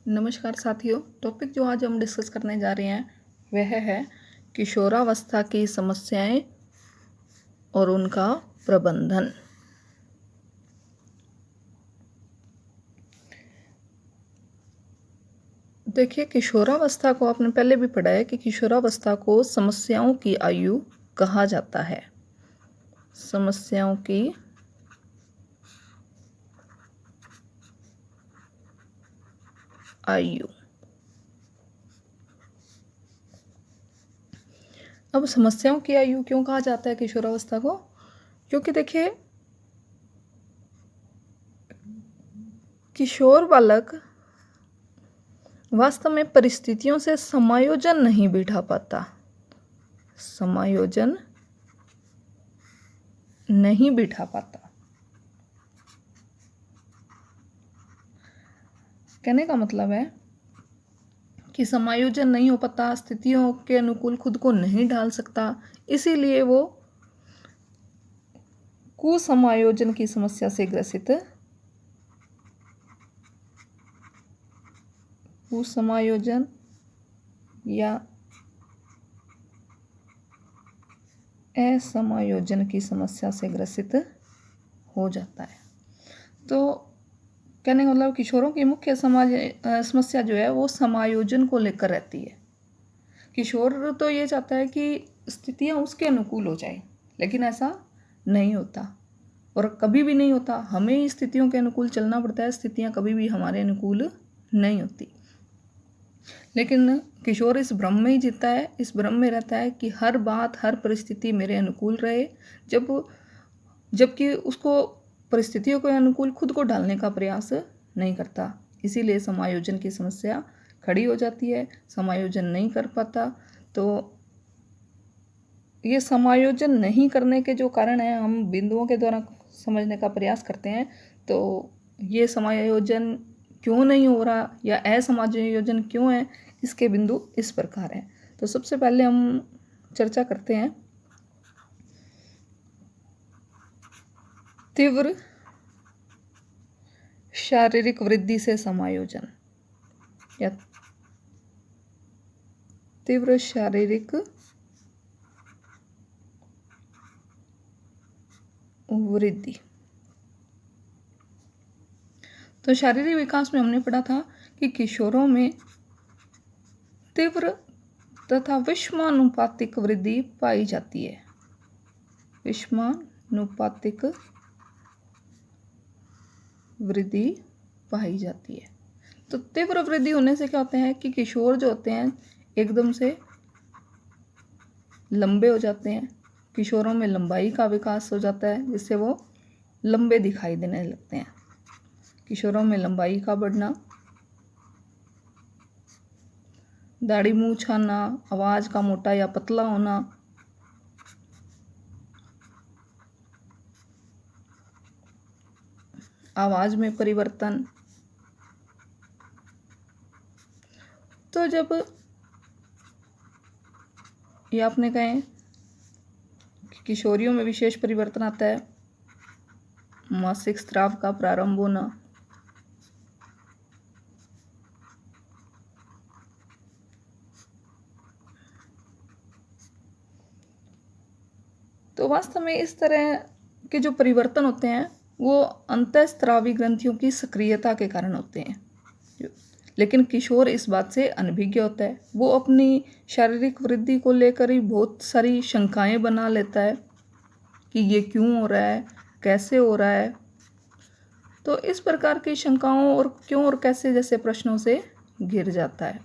नमस्कार साथियों। टॉपिक जो आज हम डिस्कस करने जा रहे हैं वह है किशोरावस्था की समस्याएं और उनका प्रबंधन। देखिए, किशोरावस्था को आपने पहले भी पढ़ा है कि किशोरावस्था को समस्याओं की आयु कहा जाता है। समस्याओं की आयु। अब समस्याओं की आयु क्यों कहा जाता है किशोरावस्था को? क्योंकि देखिए, किशोर बालक वास्तव में परिस्थितियों से समायोजन नहीं बिठा पाता। समायोजन नहीं बिठा पाता। कहने का मतलब है कि समायोजन नहीं हो पाता, स्थितियों के अनुकूल खुद को नहीं ढाल सकता, इसीलिए वो कुसमायोजन की समस्या से ग्रसित कुसमायोजन या असमायोजन की समस्या से ग्रसित हो जाता है। तो कहने का मतलब किशोरों की मुख्य समस्या जो है वो समायोजन को लेकर रहती है। किशोर तो ये चाहता है कि स्थितियां उसके अनुकूल हो जाए, लेकिन ऐसा नहीं होता और कभी भी नहीं होता। हमें ही स्थितियों के अनुकूल चलना पड़ता है, स्थितियां कभी भी हमारे अनुकूल नहीं होती। लेकिन किशोर इस भ्रम में ही जीता है, इस भ्रम में रहता है कि हर बात हर परिस्थिति मेरे अनुकूल रहे, जबकि उसको परिस्थितियों के अनुकूल खुद को ढालने का प्रयास नहीं करता। इसीलिए समायोजन की समस्या खड़ी हो जाती है, समायोजन नहीं कर पाता। तो ये समायोजन नहीं करने के जो कारण हैं हम बिंदुओं के द्वारा समझने का प्रयास करते हैं। तो ये समायोजन क्यों नहीं हो रहा या असमायोजन क्यों है, इसके बिंदु इस प्रकार हैं। तो सबसे पहले हम चर्चा करते हैं तीव्र शारीरिक वृद्धि से समायोजन या तीव्र शारीरिक वृद्धि। तो शारीरिक विकास में हमने पढ़ा था कि किशोरों में तीव्र तथा विषमानुपातिक वृद्धि पाई जाती है। विषमानुपातिक वृद्धि पाई जाती है। तो तीव्र वृद्धि होने से क्या होता है कि किशोर जो होते हैं एकदम से लंबे हो जाते हैं। किशोरों में लंबाई का विकास हो जाता है, जिससे वो लंबे दिखाई देने लगते हैं। किशोरों में लंबाई का बढ़ना, दाढ़ी मूंछ आना, आवाज का मोटा या पतला होना, आवाज में परिवर्तन। तो जब ये आपने कहें कि किशोरियों में विशेष परिवर्तन आता है, मासिक स्राव का प्रारंभ होना, तो वास्तव में इस तरह के जो परिवर्तन होते हैं वो अंतःस्रावी ग्रंथियों की सक्रियता के कारण होते हैं। लेकिन किशोर इस बात से अनभिज्ञ होता है। वो अपनी शारीरिक वृद्धि को लेकर ही बहुत सारी शंकाएं बना लेता है कि ये क्यों हो रहा है, कैसे हो रहा है। तो इस प्रकार की शंकाओं और क्यों और कैसे जैसे प्रश्नों से घिर जाता है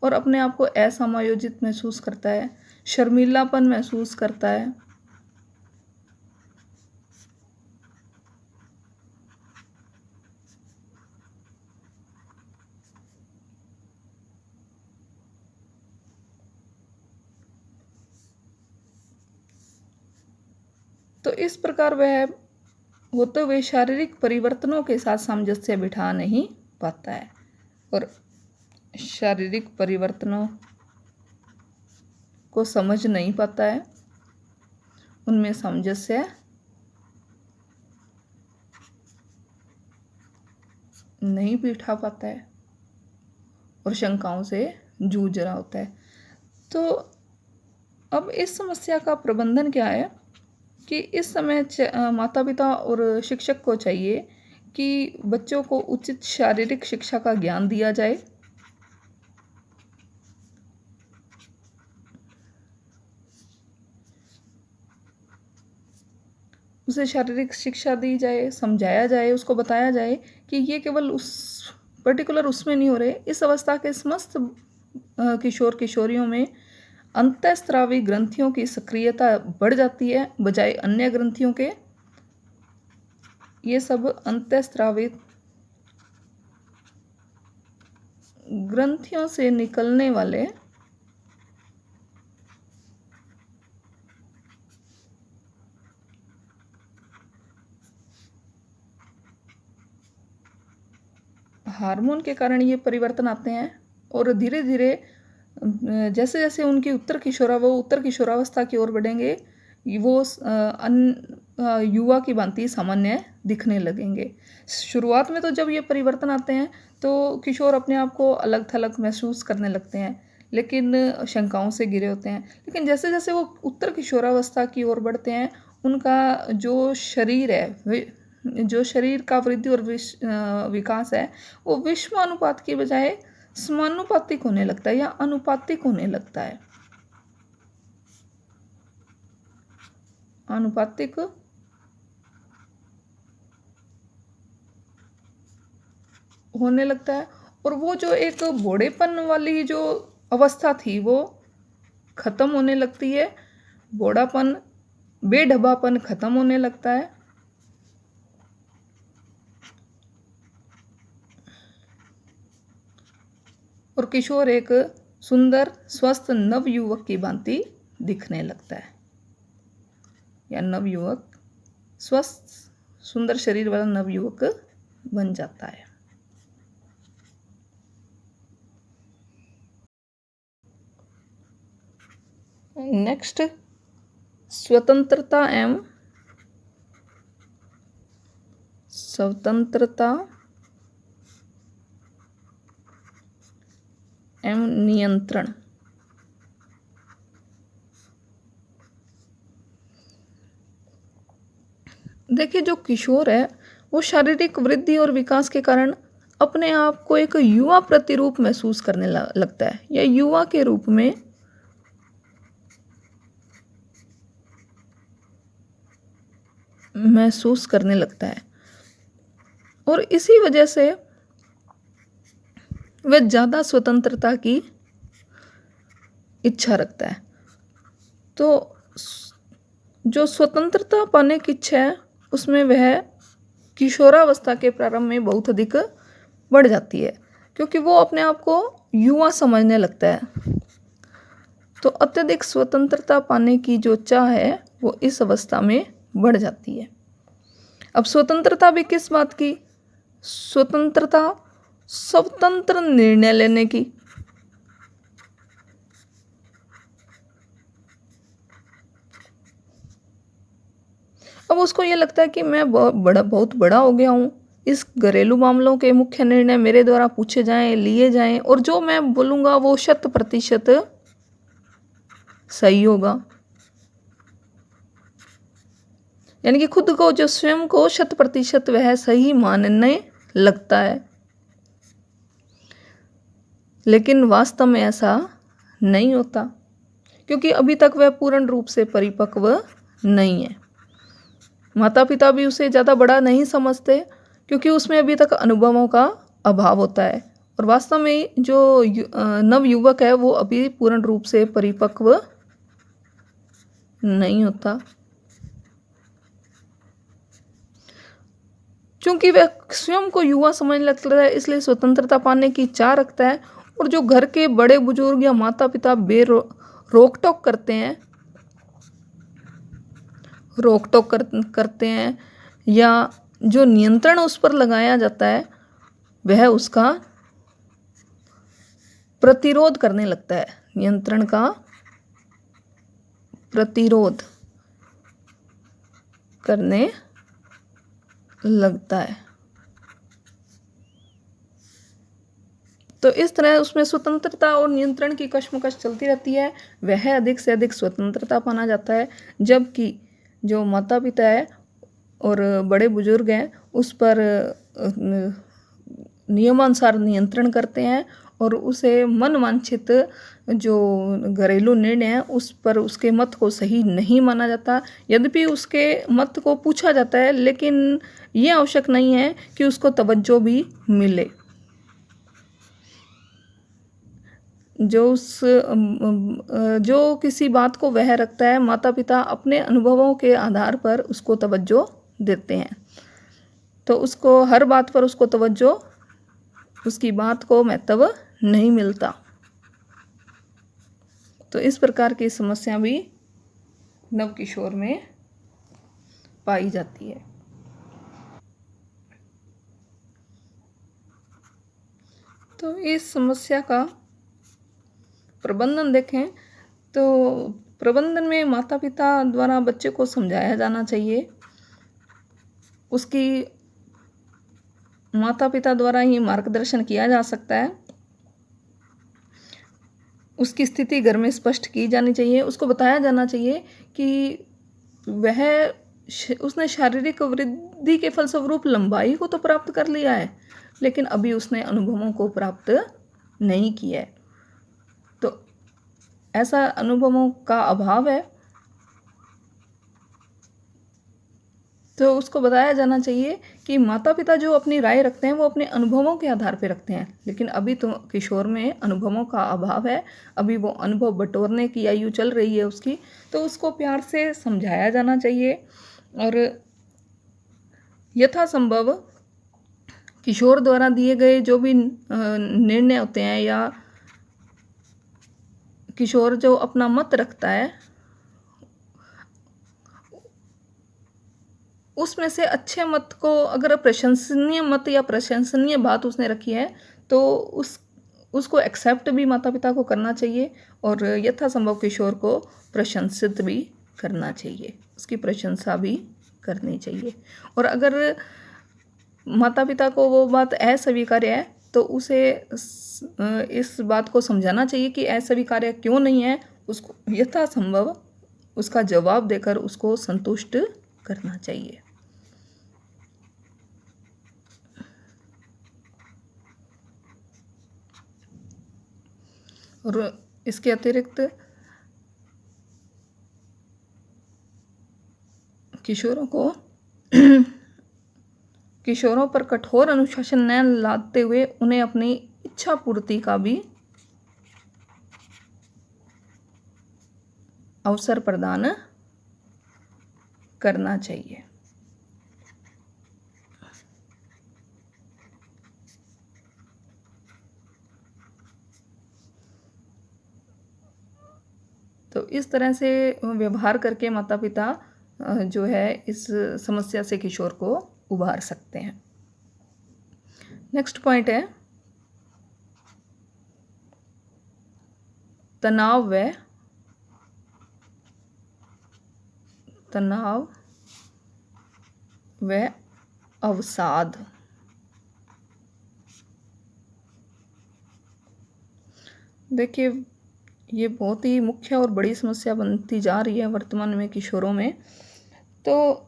और अपने आप को असमायोजित महसूस करता है, शर्मीलापन महसूस करता है। तो इस प्रकार वह होते हुए शारीरिक परिवर्तनों के साथ सामंजस्य बिठा नहीं पाता है और शारीरिक परिवर्तनों को समझ नहीं पाता है, उनमें सामंजस्य नहीं बिठा पाता है और शंकाओं से जूझ रहा होता है। तो अब इस समस्या का प्रबंधन क्या है कि इस समय माता पिता और शिक्षक को चाहिए कि बच्चों को उचित शारीरिक शिक्षा का ज्ञान दिया जाए, उसे शारीरिक शिक्षा दी जाए, समझाया जाए, उसको बताया जाए कि ये केवल उस पर्टिकुलर उसमें नहीं हो रहे। इस अवस्था के समस्त किशोर किशोरियों में अंतःस्रावी ग्रंथियों की सक्रियता बढ़ जाती है बजाय अन्य ग्रंथियों के। ये सब अंतःस्रावी ग्रंथियों से निकलने वाले हार्मोन के कारण ये परिवर्तन आते हैं और धीरे धीरे जैसे जैसे उनकी उत्तर किशोरावस्था की ओर बढ़ेंगे, वो युवा की भांति सामान्य दिखने लगेंगे। शुरुआत में तो जब ये परिवर्तन आते हैं तो किशोर अपने आप को अलग थलग महसूस करने लगते हैं, लेकिन शंकाओं से घिरे होते हैं। लेकिन जैसे जैसे वो उत्तर किशोरावस्था की ओर बढ़ते हैं, उनका जो शरीर है, जो शरीर का वृद्धि और विकास है, वो विषम अनुपात की बजाय समानुपातिक होने लगता है या अनुपातिक होने लगता है। अनुपातिक होने लगता है और वो जो एक बूढ़ेपन वाली जो अवस्था थी वो खत्म होने लगती है। बूढ़ापन, बेढबापन खत्म होने लगता है और किशोर एक सुंदर स्वस्थ नवयुवक की भांति दिखने लगता है, या नवयुवक स्वस्थ सुंदर शरीर वाला नवयुवक बन जाता है। नेक्स्ट, स्वतंत्रता एवं नियंत्रण। देखिए, जो किशोर है वो शारीरिक वृद्धि और विकास के कारण अपने आप को एक युवा प्रतिरूप महसूस करने लगता है या युवा के रूप में महसूस करने लगता है और इसी वजह से वह ज़्यादा स्वतंत्रता की इच्छा रखता है। तो जो स्वतंत्रता पाने की इच्छा है उसमें वह किशोरावस्था के प्रारंभ में बहुत अधिक बढ़ जाती है, क्योंकि वो अपने आप को युवा समझने लगता है। तो अत्यधिक स्वतंत्रता पाने की जो चाह है वो इस अवस्था में बढ़ जाती है। अब स्वतंत्रता भी किस बात की? स्वतंत्रता स्वतंत्र निर्णय लेने की। अब उसको ये लगता है कि मैं बहुत बड़ा हो गया हूँ, इस घरेलू मामलों के मुख्य निर्णय मेरे द्वारा पूछे जाएं, लिए जाएं और जो मैं बोलूँगा वो 100% सही होगा। यानी कि खुद को, जो स्वयं को 100% वह सही मानने लगता है, लेकिन वास्तव में ऐसा नहीं होता, क्योंकि अभी तक वह पूर्ण रूप से परिपक्व नहीं है। माता पिता भी उसे ज़्यादा बड़ा नहीं समझते, क्योंकि उसमें अभी तक अनुभवों का अभाव होता है और वास्तव में जो नवयुवक है वो अभी पूर्ण रूप से परिपक्व नहीं होता, क्योंकि वह स्वयं को युवा समझने लगता है, इसलिए स्वतंत्रता पाने की चाह रखता है। और जो घर के बड़े बुजुर्ग या माता पिता रोक टोक करते हैं या जो नियंत्रण उस पर लगाया जाता है वह उसका प्रतिरोध करने लगता है, नियंत्रण का प्रतिरोध करने लगता है। तो इस तरह उसमें स्वतंत्रता और नियंत्रण की कशमकश चलती रहती है। वह अधिक से अधिक स्वतंत्रता पाना जाता है, जबकि जो माता पिता है और बड़े बुजुर्ग हैं उस पर नियमानुसार नियंत्रण करते हैं और उसे मन वांछित जो घरेलू निर्णय है उस पर उसके मत को सही नहीं माना जाता। यद्यपि उसके मत को पूछा जाता है, लेकिन ये आवश्यक नहीं है कि उसको तवज्जो भी मिले। जो किसी बात को वह रखता है, माता पिता अपने अनुभवों के आधार पर उसको तवज्जो देते हैं। तो उसको हर बात पर उसको तवज्जो, उसकी बात को महत्व नहीं मिलता। तो इस प्रकार की समस्या भी नवकिशोर में पाई जाती है। तो इस समस्या का प्रबंधन देखें तो प्रबंधन में माता पिता द्वारा बच्चे को समझाया जाना चाहिए। उसकी माता पिता द्वारा ही मार्गदर्शन किया जा सकता है। उसकी स्थिति घर में स्पष्ट की जानी चाहिए। उसको बताया जाना चाहिए कि वह उसने शारीरिक वृद्धि के फलस्वरूप लंबाई को तो प्राप्त कर लिया है, लेकिन अभी उसने अनुभवों को प्राप्त नहीं किया है। तो ऐसा अनुभवों का अभाव है, तो उसको बताया जाना चाहिए कि माता पिता जो अपनी राय रखते हैं वो अपने अनुभवों के आधार पर रखते हैं, लेकिन अभी तो किशोर में अनुभवों का अभाव है। अभी वो अनुभव बटोरने की आयु चल रही है उसकी, तो उसको प्यार से समझाया जाना चाहिए और यथासंभव किशोर द्वारा दिए गए जो भी निर्णय होते हैं या किशोर जो अपना मत रखता है उसमें से अच्छे मत को, अगर प्रशंसनीय मत या प्रशंसनीय बात उसने रखी है तो उसको एक्सेप्ट भी माता पिता को करना चाहिए और यथासंभव किशोर को प्रशंसित भी करना चाहिए, उसकी प्रशंसा भी करनी चाहिए। और अगर माता पिता को वो बात अस्वीकार्य है तो उसे इस बात को समझाना चाहिए कि अस्वीकार्य क्यों नहीं है। उसको यथासंभव उसका जवाब देकर उसको संतुष्ट करना चाहिए। और इसके अतिरिक्त किशोरों पर कठोर अनुशासन न लादते हुए उन्हें अपनी इच्छा पूर्ति का भी अवसर प्रदान करना चाहिए। तो इस तरह से व्यवहार करके माता पिता जो है इस समस्या से किशोर को उबार सकते हैं। नेक्स्ट पॉइंट है तनाव व अवसाद। देखिए, ये बहुत ही मुख्य और बड़ी समस्या बनती जा रही है वर्तमान में किशोरों में। तो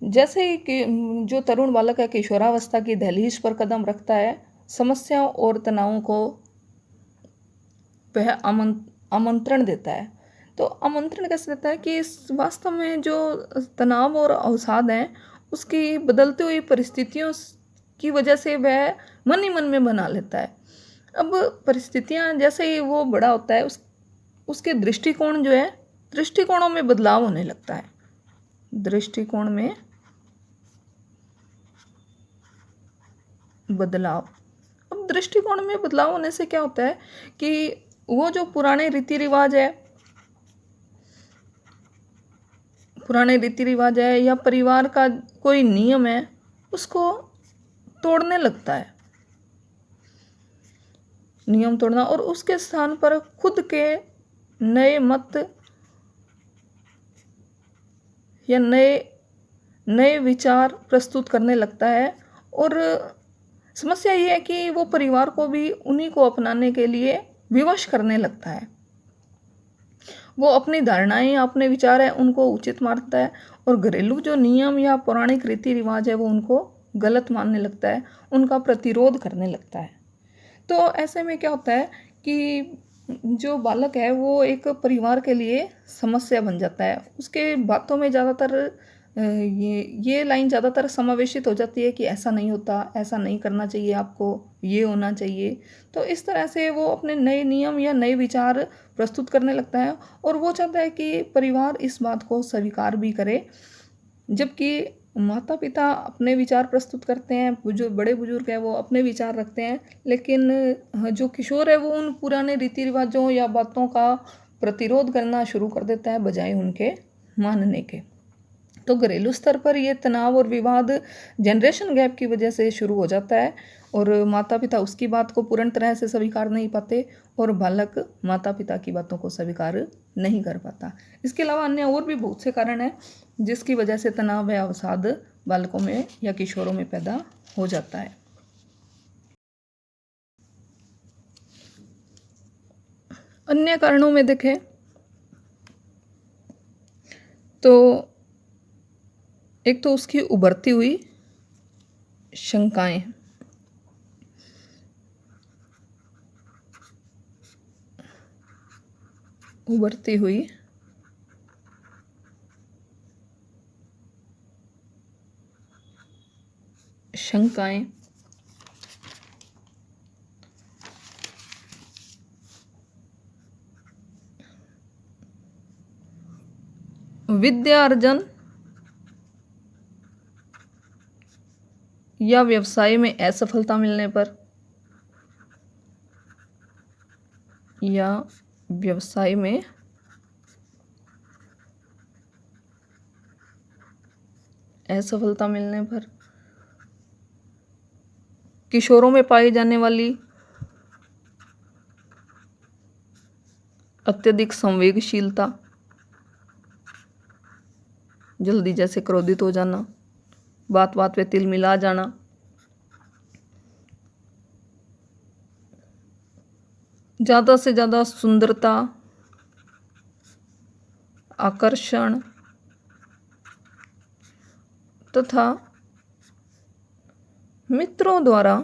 जैसे ही कि जो तरुण बालक है किशोरावस्था की दहलीज पर कदम रखता है, समस्याओं और तनावों को वह आमंत्रण देता है। तो आमंत्रण कैसे देता है कि वास्तव में जो तनाव और अवसाद हैं उसकी बदलती हुई परिस्थितियों की वजह से वह मन ही मन में बना लेता है। अब परिस्थितियाँ जैसे ही वो बड़ा होता है उसके दृष्टिकोण जो है, दृष्टिकोणों में बदलाव होने लगता है। दृष्टिकोण में बदलाव, अब दृष्टिकोण में बदलाव होने से क्या होता है कि वो जो पुराने रीति रिवाज है या परिवार का कोई नियम है उसको तोड़ने लगता है। नियम तोड़ना और उसके स्थान पर खुद के नए मत या नए विचार प्रस्तुत करने लगता है और समस्या ये है कि वो परिवार को भी उन्हीं को अपनाने के लिए विवश करने लगता है। वो अपनी धारणाएँ या अपने विचार हैं उनको उचित मानता है और घरेलू जो नियम या पौराणिक रीति-रिवाज है वो उनको गलत मानने लगता है, उनका प्रतिरोध करने लगता है। तो ऐसे में क्या होता है कि जो बालक है वो एक परिवार के लिए समस्या बन जाता है। उसके बातों में ज़्यादातर ये लाइन ज़्यादातर समावेशित हो जाती है कि ऐसा नहीं होता, ऐसा नहीं करना चाहिए आपको, ये होना चाहिए। तो इस तरह से वो अपने नए नियम या नए विचार प्रस्तुत करने लगता है और वो चाहता है कि परिवार इस बात को स्वीकार भी करे। जबकि माता-पिता अपने विचार प्रस्तुत करते हैं, वो जो बड़े-बुजुर्ग हैं वो अपने विचार रखते हैं, लेकिन जो किशोर है वो उन पुराने रीति-रिवाज़ों या बातों का प्रतिरोध करना शुरू कर देता है बजाय उनके मानने के। तो घरेलू स्तर पर ये तनाव और विवाद जनरेशन गैप की वजह से शुरू हो जाता है और माता-पिता उसकी बात को पूर्ण तरह से स्वीकार नहीं पाते और बालक माता-पिता की बातों को स्वीकार नहीं कर पाता। इसके अलावा अन्य और भी बहुत से कारण हैं जिसकी वजह से तनाव या अवसाद बालकों में या किशोरों में पैदा हो जाता है। अन्य कारणों में देखें तो एक तो उसकी उभरती हुई शंकाएँ। उभरती हुई शंकाएँ। विद्या अर्जन या व्यवसाय में असफलता मिलने पर या व्यवसाय में असफलता मिलने पर किशोरों में पाई जाने वाली अत्यधिक संवेगशीलता, जल्दी जैसे क्रोधित हो जाना, बात बात पे तिलमिला जाना, ज़्यादा से ज़्यादा सुंदरता, आकर्षण तथा मित्रों द्वारा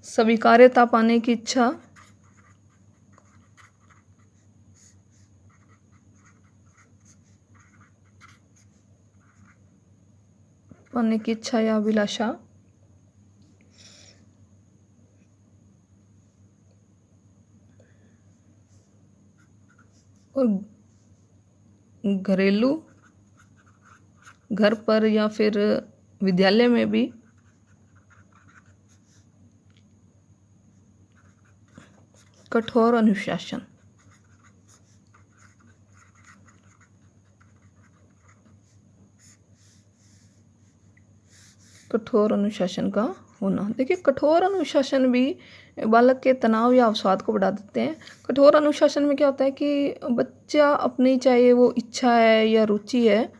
स्वीकार्यता पाने की इच्छा, या अभिलाषा और घरेलू घर पर या फिर विद्यालय में भी कठोर अनुशासन। कठोर अनुशासन का होना। देखिए कठोर अनुशासन भी बालक के तनाव या अवसाद को बढ़ा देते हैं। कठोर अनुशासन में क्या होता है कि बच्चा अपनी चाहे वो इच्छा है या रुचि है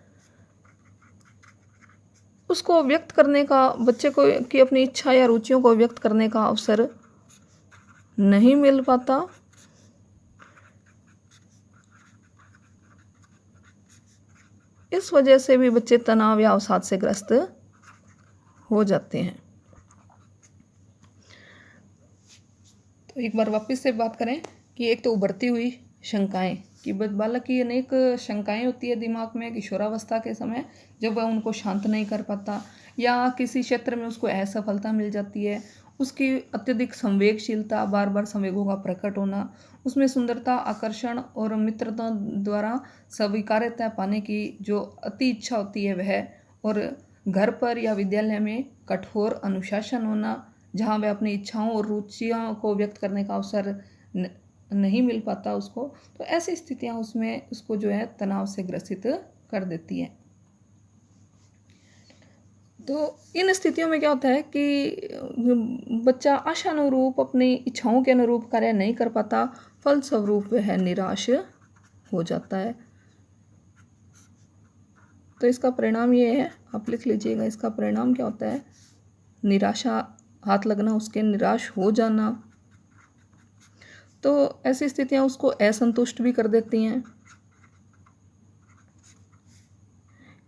उसको व्यक्त करने का बच्चे को की अपनी इच्छा या रुचियों को व्यक्त करने का अवसर नहीं मिल पाता। इस वजह से भी बच्चे तनाव या अवसाद से ग्रस्त हो जाते हैं। तो एक बार वापस से बात करें कि एक तो उभरती हुई शंकाएं कि बालक की अनेक शंकाएं होती है दिमाग में किशोरावस्था के समय जब वह उनको शांत नहीं कर पाता या किसी क्षेत्र में उसको असफलता मिल जाती है। उसकी अत्यधिक संवेगशीलता, बार बार संवेगों का प्रकट होना, उसमें सुंदरता, आकर्षण और मित्रता द्वारा स्वीकार्यता पाने की जो अति इच्छा होती है वह, और घर पर या विद्यालय में कठोर अनुशासन होना जहाँ वह अपनी इच्छाओं और रुचियों को व्यक्त करने का अवसर नहीं मिल पाता उसको। तो ऐसी स्थितियाँ उसमें उसको जो है तनाव से ग्रसित कर देती है। तो इन स्थितियों में क्या होता है कि बच्चा आशानुरूप अपनी इच्छाओं के अनुरूप कार्य नहीं कर पाता, फलस्वरूप वह निराश हो जाता है। तो इसका परिणाम ये है, आप लिख लीजिएगा, इसका परिणाम क्या होता है? निराशा हाथ लगना, उसके निराश हो जाना। तो ऐसी स्थितियां उसको असंतुष्ट भी कर देती हैं।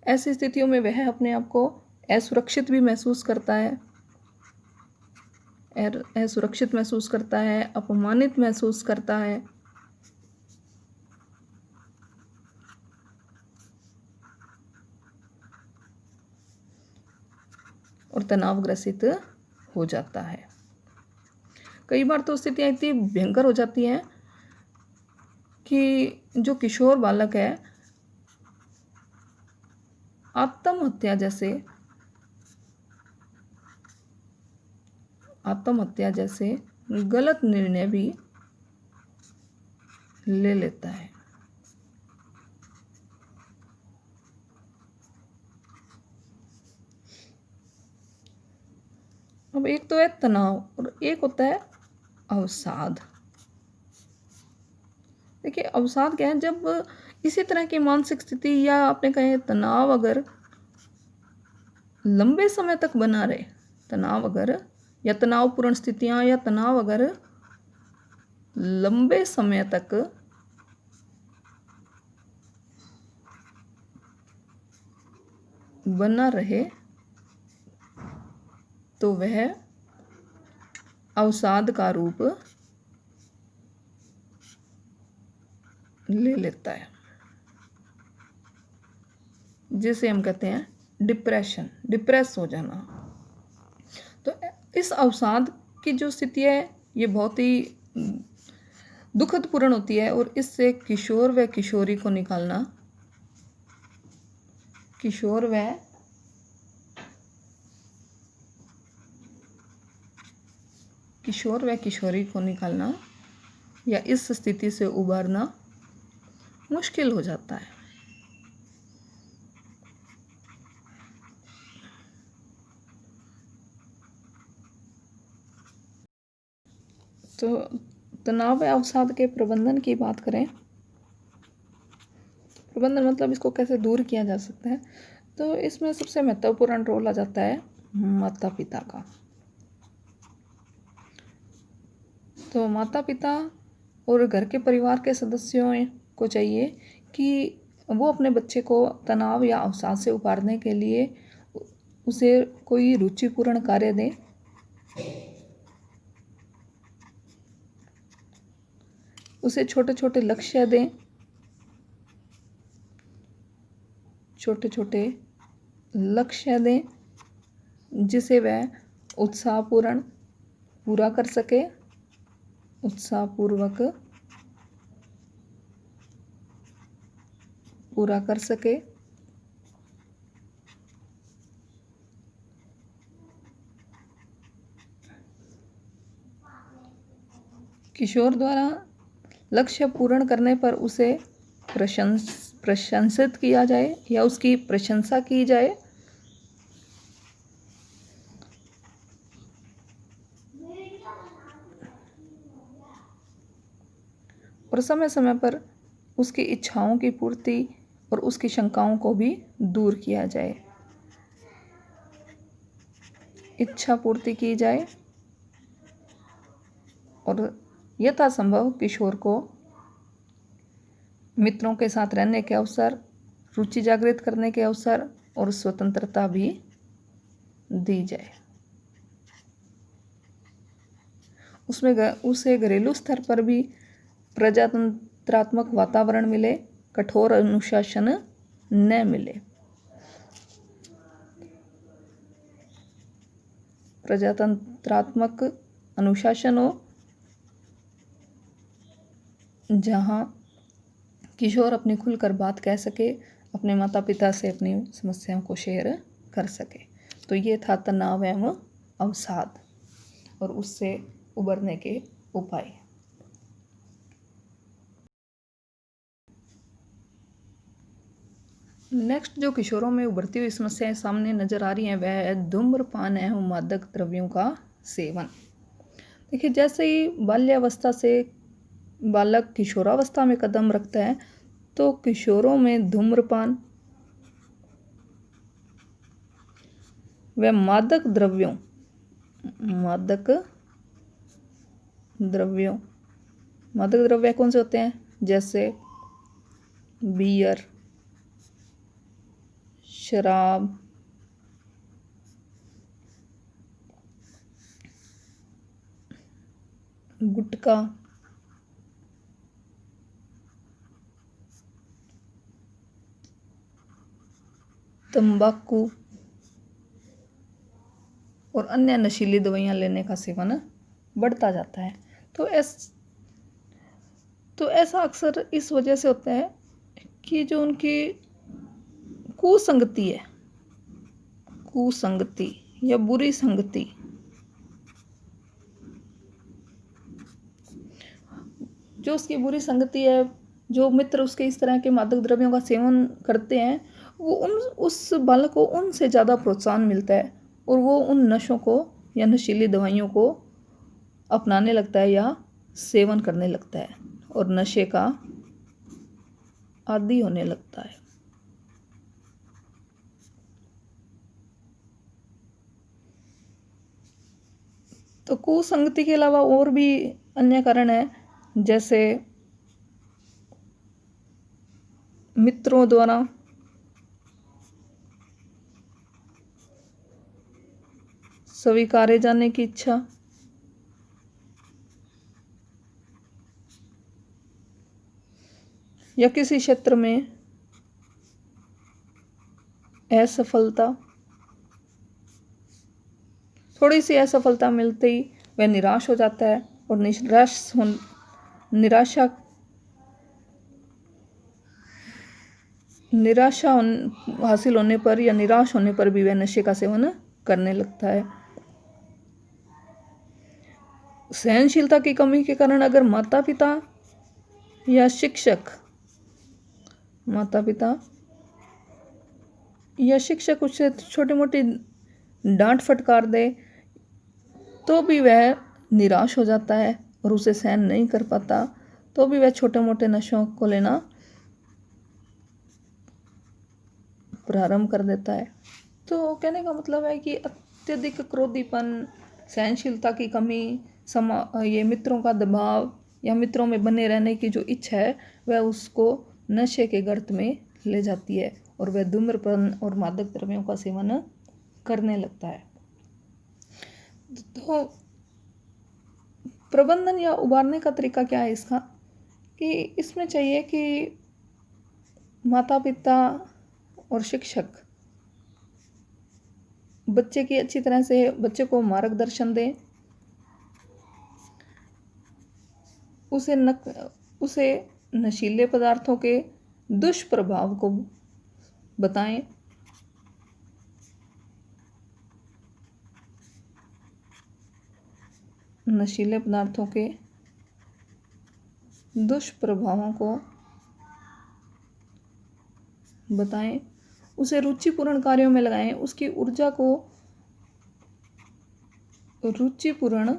ऐसी स्थितियों में वह अपने आप को असुरक्षित भी महसूस करता है, असुरक्षित महसूस करता है, अपमानित महसूस करता है। और तनावग्रसित हो जाता है। कई बार तो स्थितियाँ इतनी भयंकर हो जाती हैं कि जो किशोर बालक है आत्महत्या जैसे गलत निर्णय भी ले लेता है। अब एक तो है तनाव और एक होता है अवसाद। देखिए, अवसाद क्या है? जब इसी तरह की मानसिक स्थिति या आपने कहे तनाव अगर लंबे समय तक बना रहे, या तनावपूर्ण स्थितियां या तनाव अगर लंबे समय तक बना रहे तो वह अवसाद का रूप ले लेता है, जिसे हम कहते हैं डिप्रेस हो जाना। तो इस अवसाद की जो स्थिति है ये बहुत ही दुखद पूर्ण होती है और इससे किशोर व किशोरी को निकालना, या इस स्थिति से उबारना मुश्किल हो जाता है। तो तनाव व अवसाद के प्रबंधन की बात करें, प्रबंधन मतलब इसको कैसे दूर किया जा सकता है, तो इसमें सबसे महत्वपूर्ण रोल आ जाता है माता पिता का। तो माता पिता और घर के परिवार के सदस्यों को चाहिए कि वो अपने बच्चे को तनाव या अवसाद से उबारने के लिए उसे कोई रुचिपूर्ण कार्य दें, उसे छोटे छोटे लक्ष्य दें, जिसे वह उत्साहपूर्वक पूरा कर सके। किशोर द्वारा लक्ष्य पूर्ण करने पर उसे प्रशंसित किया जाए या उसकी प्रशंसा की जाए। और समय समय पर उसकी इच्छाओं की पूर्ति और उसकी शंकाओं को भी दूर किया जाए, इच्छा पूर्ति की जाए। और यथासंभव किशोर को मित्रों के साथ रहने के अवसर, रुचि जागृत करने के अवसर और स्वतंत्रता भी दी जाए। उसे घरेलू स्तर पर भी प्रजातंत्रात्मक वातावरण मिले, कठोर अनुशासन न मिले। प्रजातंत्रात्मक अनुशासन हो जहाँ किशोर अपनी खुलकर बात कह सके, अपने माता पिता से अपनी समस्याओं को शेयर कर सके। तो ये था तनाव एवं अवसाद और उससे उबरने के उपाय। नेक्स्ट जो किशोरों में उभरती हुई समस्याएं सामने नजर आ रही हैं वह है धूम्रपान एवं मादक द्रव्यों का सेवन। देखिए, जैसे ही बाल्यावस्था से बालक किशोरावस्था में कदम रखता है तो किशोरों में धूम्रपान वह मादक द्रव्यों मादक द्रव्य कौन से होते हैं? जैसे बियर, शराब, गुटखा, तंबाकू और अन्य नशीली दवाइयाँ लेने का सेवन बढ़ता जाता है। तो ऐसा अक्सर इस वजह से होता है कि जो उनकी कुसंगति या बुरी संगति, जो उसकी बुरी संगति है, जो मित्र उसके इस तरह के मादक द्रव्यों का सेवन करते हैं, वो उस बालक को उनसे ज़्यादा प्रोत्साहन मिलता है और वो उन नशों को या नशीली दवाइयों को अपनाने लगता है या सेवन करने लगता है और नशे का आदी होने लगता है। तो कुसंगति के अलावा और भी अन्य कारण है, जैसे मित्रों द्वारा स्वीकारे जाने की इच्छा, या किसी क्षेत्र में असफलता, थोड़ी सी असफलता मिलते ही वह निराश हो जाता है और निराशा हासिल होने पर या निराश होने पर भी वह नशे का सेवन करने लगता है। सहनशीलता की कमी के कारण अगर माता पिता या शिक्षक उससे छोटी मोटी डांट फटकार दे तो भी वह निराश हो जाता है और उसे सहन नहीं कर पाता, तो भी वह छोटे मोटे नशों को लेना प्रारंभ कर देता है। तो कहने का मतलब है कि अत्यधिक क्रोधीपन, सहनशीलता की कमी, ये मित्रों का दबाव या मित्रों में बने रहने की जो इच्छा है, वह उसको नशे के गर्त में ले जाती है और वह धूम्रपान और मादक द्रव्यों का सेवन करने लगता है। तो प्रबंधन या उबारने का तरीका क्या है इसका, कि इसमें चाहिए कि माता पिता और शिक्षक बच्चे की अच्छी तरह से बच्चे को मार्गदर्शन दें, उसे नशीले पदार्थों के दुष्प्रभाव को बताएं, नशीले पदार्थों के दुष्प्रभावों को बताएं, उसे रुचिपूर्ण कार्यों में लगाएं, उसकी ऊर्जा को रुचिपूर्ण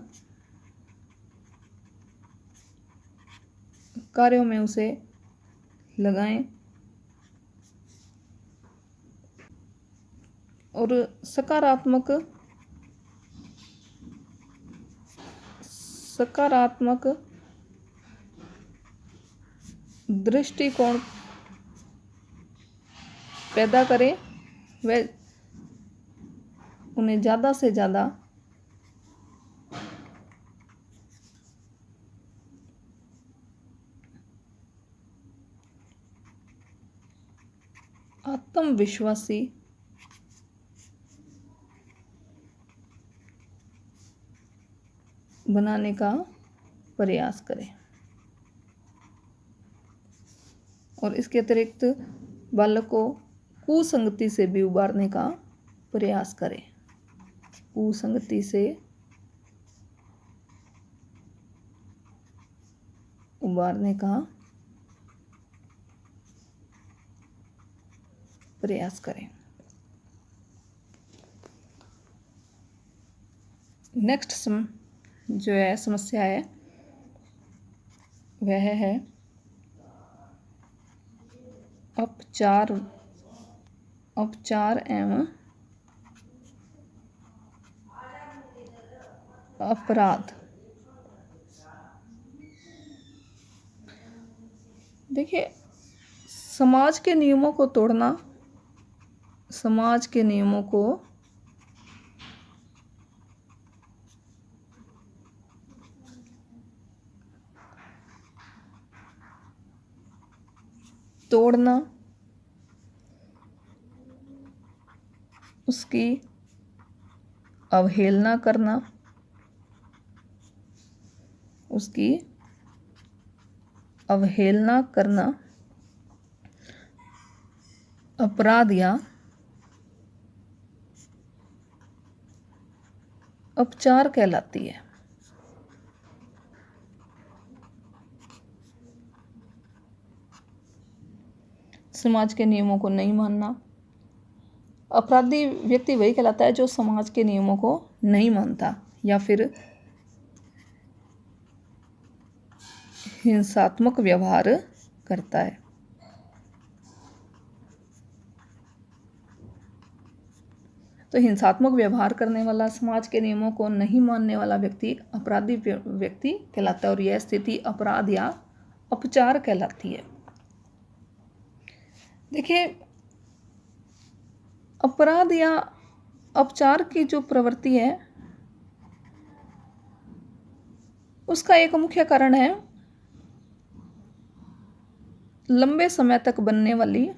कार्यों में उसे लगाएं और सकारात्मक दृष्टिकोण पैदा करें, वह उन्हें ज़्यादा से ज़्यादा आत्मविश्वासी बनाने का प्रयास करें। और इसके अतिरिक्त बालक को कुसंगति से भी उबारने का प्रयास करें, कुसंगति से उबारने का प्रयास करें। नेक्स्ट जो है समस्या है वह है अपचार एवं अपराध। देखिए, समाज के नियमों को तोड़ना, समाज के नियमों को तोड़ना, उसकी अवहेलना करना, उसकी अवहेलना करना अपराध या अपचार कहलाती है। समाज के नियमों को नहीं मानना, अपराधी व्यक्ति वही कहलाता है जो समाज के नियमों को नहीं मानता या फिर हिंसात्मक व्यवहार करता है। तो हिंसात्मक व्यवहार करने वाला, समाज के नियमों को नहीं मानने वाला व्यक्ति अपराधी व्यक्ति कहलाता है और यह स्थिति अपराध या अपचार कहलाती है। देखिए, अपराध या अपचार की जो प्रवृत्ति है उसका एक मुख्य कारण है लंबे समय तक बनने वाली,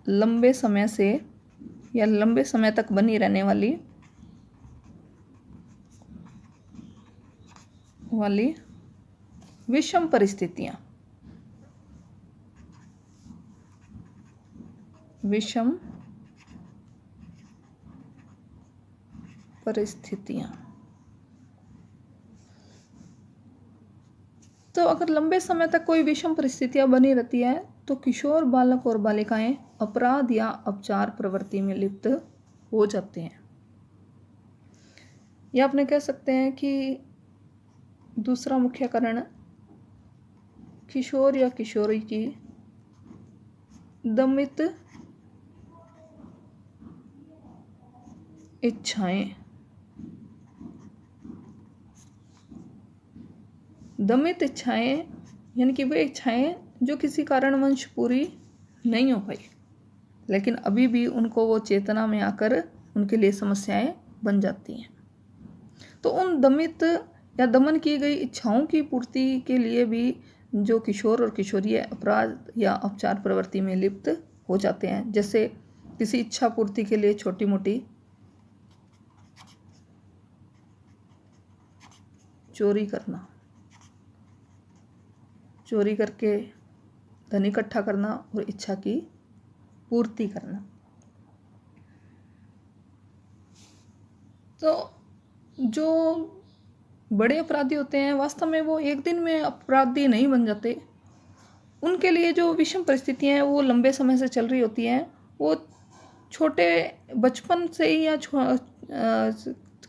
लंबे समय से या लंबे समय तक बनी रहने वाली विषम परिस्थितियां, विषम परिस्थितियां। तो अगर लंबे समय तक कोई विषम परिस्थितियां बनी रहती है तो किशोर बालक और बालिकाएं अपराध या अपचार प्रवृत्ति में लिप्त हो जाते हैं। या अपने कह सकते हैं कि दूसरा मुख्य कारण किशोर या किशोरी की दमित इच्छाएं, दमित इच्छाएं यानी कि वे इच्छाएं जो किसी कारणवश पूरी नहीं हो पाई लेकिन अभी भी उनको वो चेतना में आकर उनके लिए समस्याएं बन जाती हैं। तो उन दमित या दमन की गई इच्छाओं की पूर्ति के लिए भी जो किशोर और किशोरी अपराध या अपचार प्रवृत्ति में लिप्त हो जाते हैं। जैसे किसी इच्छा पूर्ति के लिए छोटी मोटी चोरी करना, चोरी करके धन इकट्ठा करना और इच्छा की पूर्ति करना। तो जो बड़े अपराधी होते हैं वास्तव में वो एक दिन में अपराधी नहीं बन जाते। उनके लिए जो विषम परिस्थितियां हैं वो लंबे समय से चल रही होती हैं। वो छोटे बचपन से ही या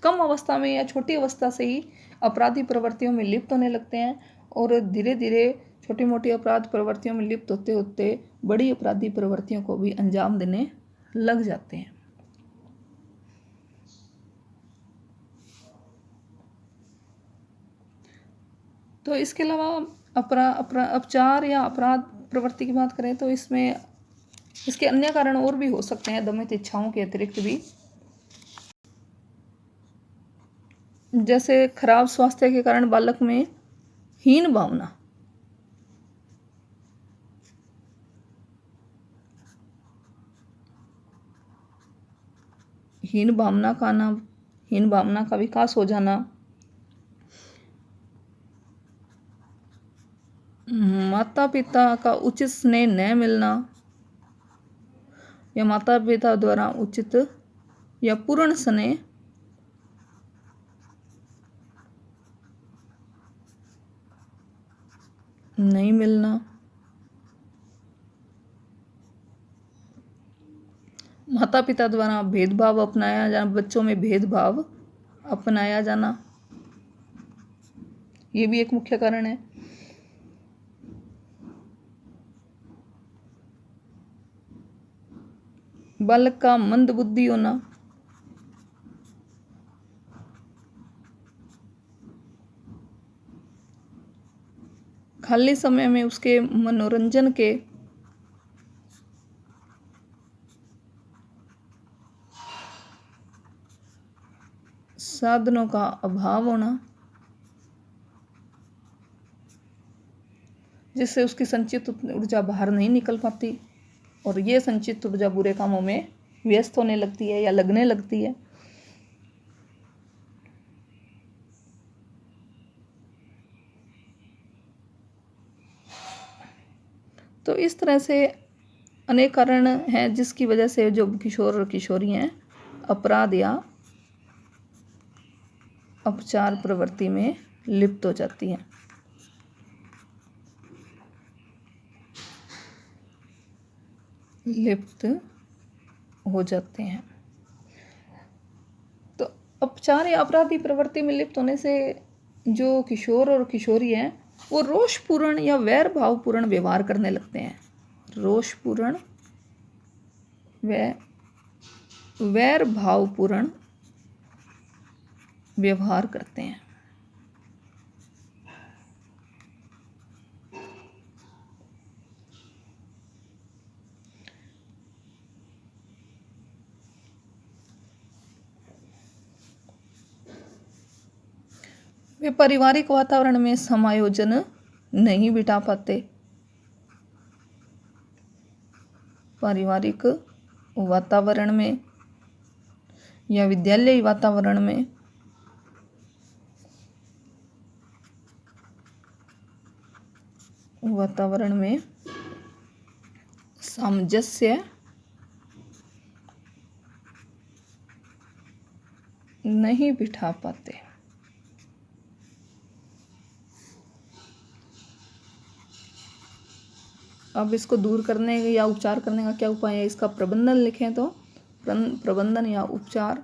कम अवस्था में या छोटी अवस्था से ही अपराधी प्रवृत्तियों में लिप्त होने लगते हैं और धीरे धीरे छोटी मोटी अपराध प्रवृत्तियों में लिप्त होते होते बड़ी अपराधी प्रवृत्तियों को भी अंजाम देने लग जाते हैं। तो इसके अलावा अपचार या अपराध प्रवृत्ति की बात करें तो इसमें इसके अन्य कारण और भी हो सकते हैं दमित इच्छाओं के अतिरिक्त भी। जैसे खराब स्वास्थ्य के कारण बालक में हीन भावना, हीन भावना का विकास हो जाना, माता पिता का उचित स्नेह न मिलना या माता पिता द्वारा उचित या पूर्ण स्नेह नहीं मिलना, माता पिता द्वारा भेदभाव अपनाया जाना, बच्चों में भेदभाव अपनाया जाना, ये भी एक मुख्य कारण है। बालक का मंद बुद्धि होना, खाली समय में उसके मनोरंजन के साधनों का अभाव होना, जिससे उसकी संचित ऊर्जा बाहर नहीं निकल पाती और ये संचित ऊर्जा बुरे कामों में व्यस्त होने लगती है या लगने लगती है। तो इस तरह से अनेक कारण हैं जिसकी वजह से जो किशोर और किशोरी हैं अपराध या अपचार प्रवृत्ति में लिप्त हो जाती हैं। लिप्त हो जाते हैं। तो अपचार या अपराधी प्रवृत्ति में लिप्त होने से जो किशोर और किशोरी हैं वो रोषपूर्ण या वैर भावपूर्ण व्यवहार करने लगते हैं। रोषपूर्ण व वैर भावपूर्ण व्यवहार करते हैं। वे पारिवारिक वातावरण में समायोजन नहीं बिठा पाते। पारिवारिक वातावरण में या विद्यालयी वातावरण में सामंजस्य नहीं बिठा पाते। अब इसको दूर करने या उपचार करने का क्या उपाय है, इसका प्रबंधन लिखें तो प्रबंधन या उपचार।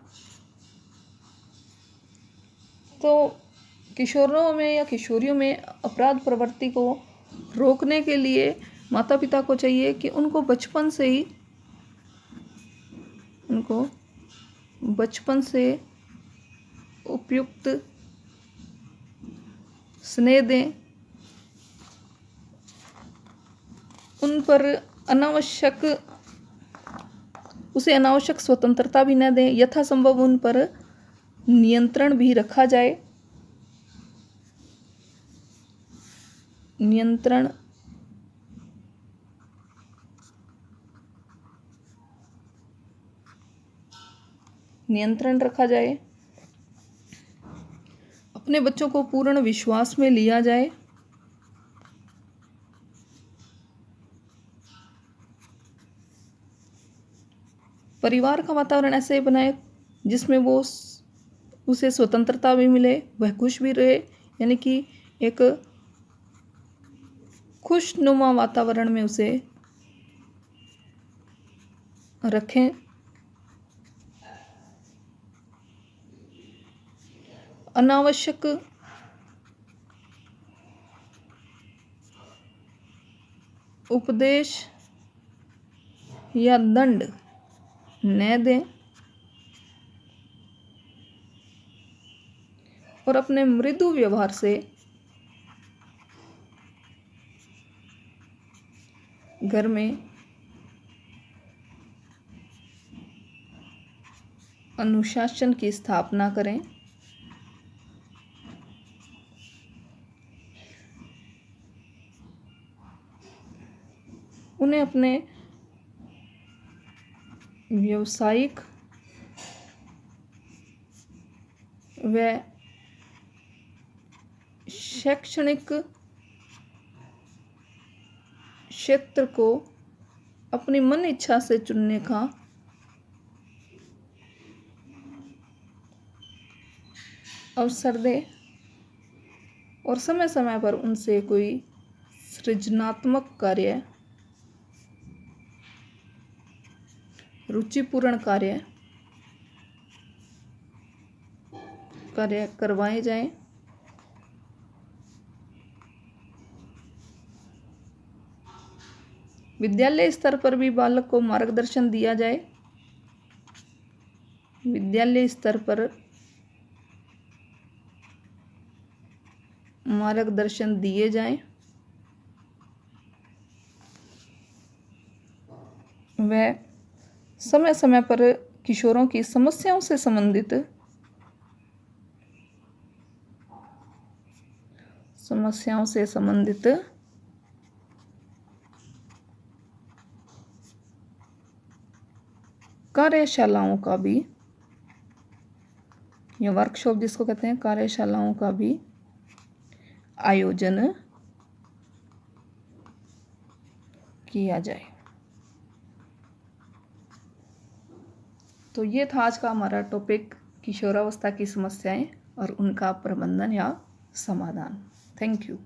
तो किशोरों में या किशोरियों में अपराध प्रवृत्ति को रोकने के लिए माता पिता को चाहिए कि उनको बचपन से उपयुक्त स्नेह दें, उन पर उसे अनावश्यक स्वतंत्रता भी न दें, यथासंभव उन पर नियंत्रण भी रखा जाए। नियंत्रण रखा जाए। अपने बच्चों को पूर्ण विश्वास में लिया जाए। परिवार का वातावरण ऐसे बनाए जिसमें उसे स्वतंत्रता भी मिले, वह खुश भी रहे, यानी कि एक खुशनुमा वातावरण में उसे रखें। अनावश्यक उपदेश या दंड न दें और अपने मृदु व्यवहार से घर में अनुशासन की स्थापना करें। उन्हें अपने व्यावसायिक व शैक्षणिक क्षेत्र को अपनी मन इच्छा से चुनने का अवसर दे और समय समय पर उनसे कोई सृजनात्मक कार्य, रुचिपूर्ण कार्य करवाए जाएं। विद्यालय स्तर पर भी बालक को मार्गदर्शन दिया जाए। विद्यालय स्तर पर मार्गदर्शन दिए जाएं। वह समय समय पर किशोरों की समस्याओं से संबंधित कार्यशालाओं का भी, या वर्कशॉप जिसको कहते हैं, कार्यशालाओं का भी आयोजन किया जाए। तो ये था आज का हमारा टॉपिक, किशोरावस्था की समस्याएं और उनका प्रबंधन या समाधान। Thank you.